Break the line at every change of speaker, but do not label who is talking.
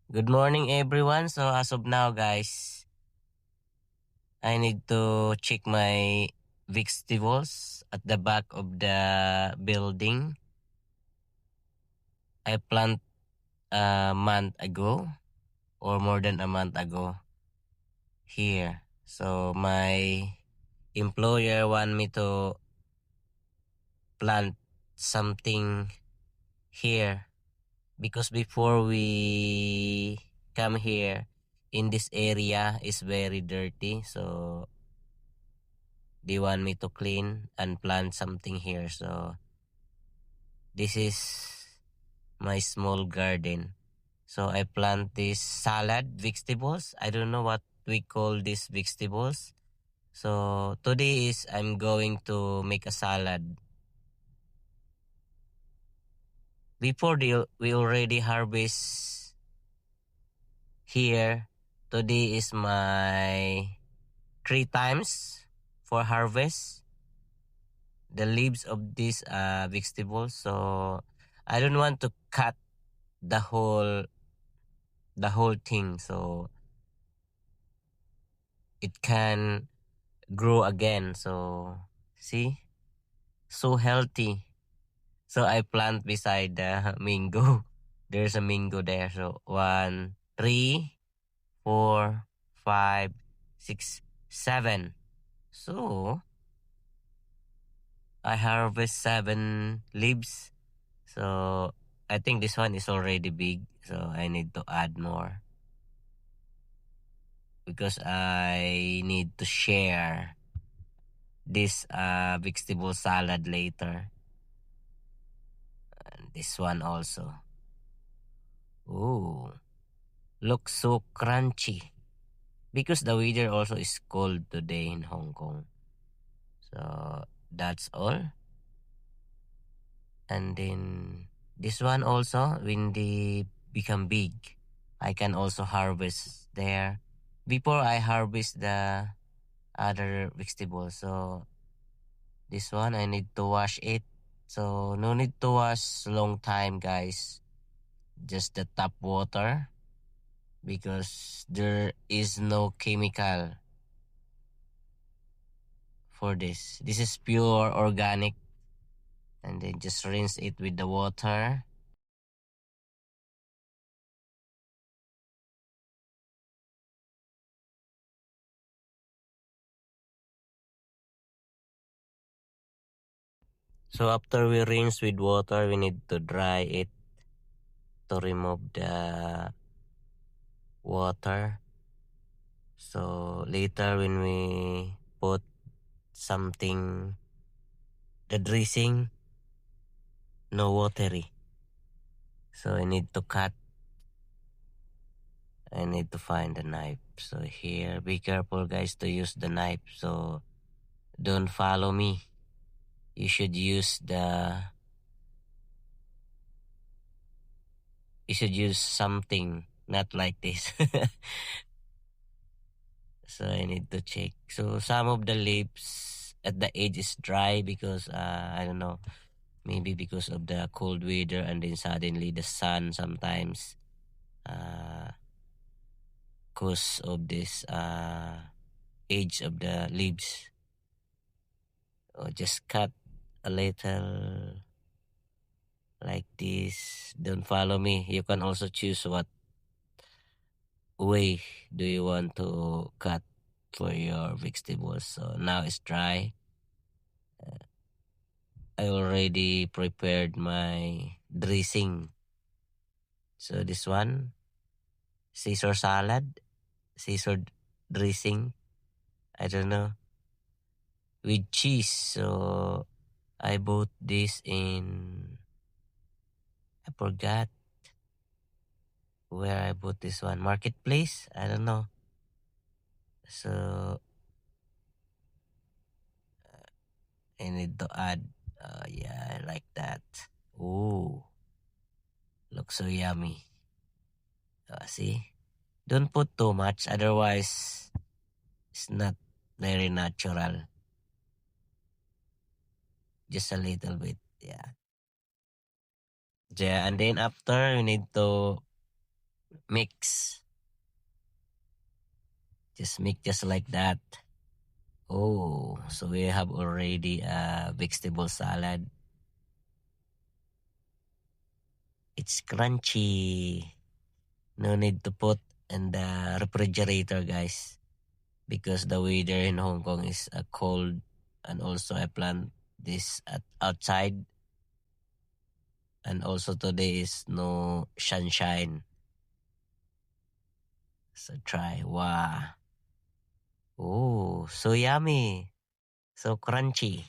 Good morning, everyone. So, as of now, guys, I need to check my vegetables at the back of the building. I planted a month ago or more than a month ago here. So, my employer want me to plant something here because before we come here in this area is very dirty. So, they want me to clean and plant something here. So this is my small garden. So I plant this salad vegetables. I don't know what we call these vegetables. So today is I'm going to make a salad. Before we already harvest here. Today is my 3 times for harvest the leaves of this vegetables. So I don't want to cut the whole thing so it can grow again. So see, so healthy. So I plant beside the mango. There's a mango there. So 1, 3, 4, 5, 6, 7. So I harvest 7 leaves. So I think this one is already big. So I need to add more because I need to share this vegetable salad later. And this one also. Ooh, looks so crunchy. Because the weather also is cold today in Hong Kong. So that's all. And then this one also, when they become big, I can also harvest there. Before I harvest the other vegetables. So this one I need to wash it. So no need to wash long time, guys. Just the tap water because there is no chemical for this. This is pure organic. And then just rinse it with the water. So after we rinse with water, we need to dry it to remove the water. So later when we put something, the dressing, no watery. So I need to cut. I need to find the knife. So here, be careful guys to use the knife. So don't follow me. You should use something, not like this. So I need to check. So some of the leaves at the edge is dry because I don't know, maybe because of the cold weather and then suddenly the sun sometimes uh cause of this edge of the leaves. Or just cut a little like this. Don't follow me. You can also choose what way do you want to cut for your vegetables. So now it's dry. I already prepared my dressing. So this one, Caesar salad, Caesar dressing. I don't know, with cheese. So I bought this in. I forgot where I bought this one. Marketplace. I don't know. So I need to add. Yeah, I like that. Ooh, looks so yummy. See, don't put too much, otherwise it's not very natural. Just a little bit, yeah. Yeah, and then after we need to mix. Just mix just like that. Oh, so we have already a vegetable salad. It's crunchy. No need to put in the refrigerator, guys, because the weather in Hong Kong is cold, and also I plant this outside, and also today is no sunshine. So try. Wow. Oh, so yummy. So crunchy.